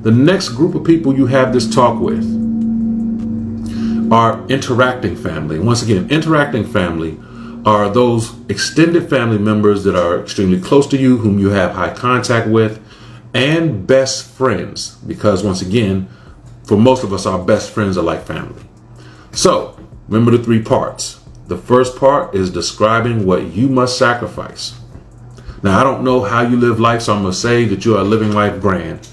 The next group of people you have this talk with are interacting family. Once again, interacting family are those extended family members that are extremely close to you, whom you have high contact with, and best friends, because once again, for most of us, our best friends are like family. So remember the 3 parts. The first part is describing what you must sacrifice. Now, I don't know how you live life, so I'm going to say that you are living life grand.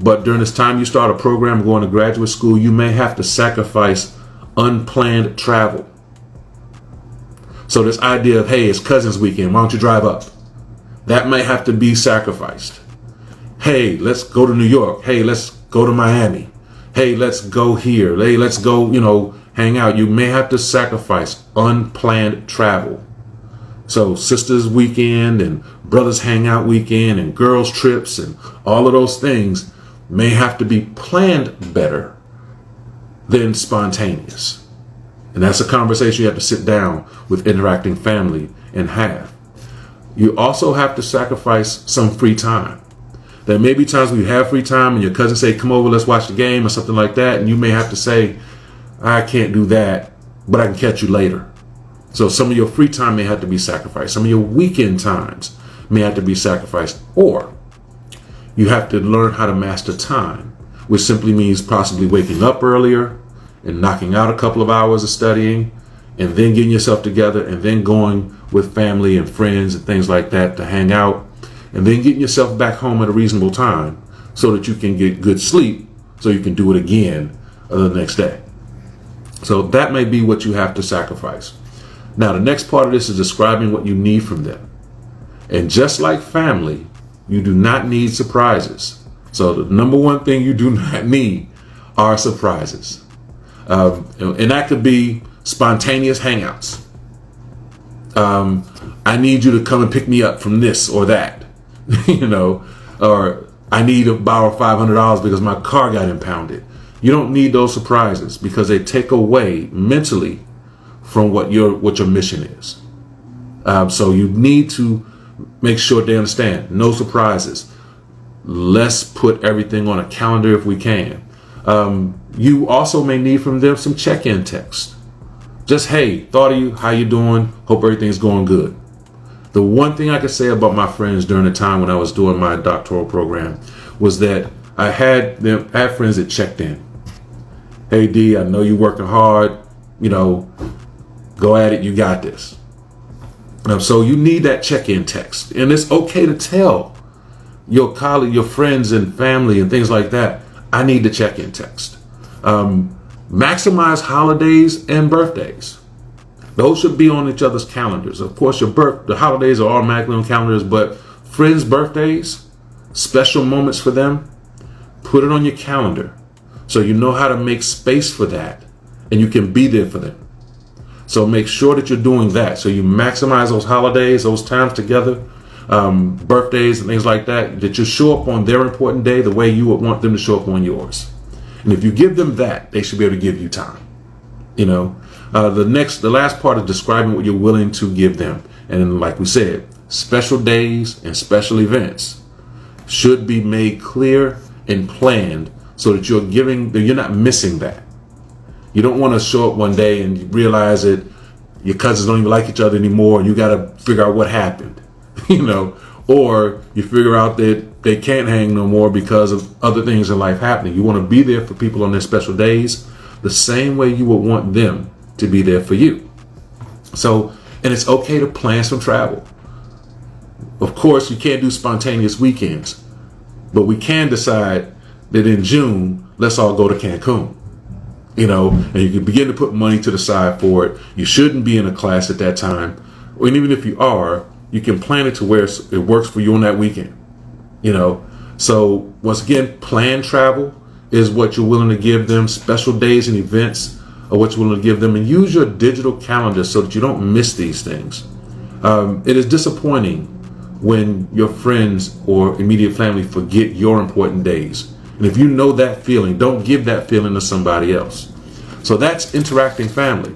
But during this time you start a program going to graduate school, you may have to sacrifice unplanned travel. So this idea of, hey, it's cousins weekend, why don't you drive up? That may have to be sacrificed. Hey, let's go to New York. Hey, let's go to Miami. Hey, let's go here. Hey, let's go, hang out. You may have to sacrifice unplanned travel. So sisters weekend and brothers hangout weekend and girls trips and all of those things may have to be planned better than spontaneous. And that's a conversation you have to sit down with interacting family and have. You also have to sacrifice some free time. There may be times when you have free time and your cousin say, come over, let's watch the game or something like that. And you may have to say, I can't do that, but I can catch you later. So some of your free time may have to be sacrificed. Some of your weekend times may have to be sacrificed. Or you have to learn how to master time, which simply means possibly waking up earlier and knocking out a couple of hours of studying and then getting yourself together and then going with family and friends and things like that to hang out and then getting yourself back home at a reasonable time so that you can get good sleep so you can do it again the next day. So that may be what you have to sacrifice. Now, the next part of this is describing what you need from them. And just like family, you do not need surprises. So the number one thing you do not need are surprises. And that could be spontaneous hangouts. I need you to come and pick me up from this or that, or I need to borrow $500 because my car got impounded. You don't need those surprises because they take away mentally from what your mission is. So you need to make sure they understand. No surprises. Let's put everything on a calendar if we can. You also may need from them some check-in text. Just, hey, thought of you, how you doing? Hope everything's going good. The one thing I could say about my friends during the time when I was doing my doctoral program was that I had friends that checked in. Hey D, I know you're working hard, go at it, you got this. So you need that check-in text. And it's okay to tell your colleague, your friends and family and things like that, I need the check-in text. Maximize holidays and birthdays. Those should be on each other's calendars. Of course, the holidays are automatically on calendars, but friends' birthdays, special moments for them, put it on your calendar so you know how to make space for that and you can be there for them. So make sure that you're doing that. So you maximize those holidays, those times together, birthdays and things like that, that you show up on their important day the way you would want them to show up on yours. And if you give them that, they should be able to give you time. The last part is describing what you're willing to give them. And like we said, special days and special events should be made clear and planned so that you're not missing that. You don't want to show up one day and you realize that your cousins don't even like each other anymore and you got to figure out what happened, or you figure out that they can't hang no more because of other things in life happening. You want to be there for people on their special days the same way you would want them to be there for you. So, and it's okay to plan some travel. Of course, you can't do spontaneous weekends, but we can decide that in June, let's all go to Cancun. And you can begin to put money to the side for it. You shouldn't be in a class at that time. And even if you are, you can plan it to where it works for you on that weekend. So once again, planned travel is what you're willing to give them. Special days and events are what you're willing to give them. And use your digital calendar so that you don't miss these things. It is disappointing when your friends or immediate family forget your important days. And if you know that feeling, don't give that feeling to somebody else. So that's interacting family.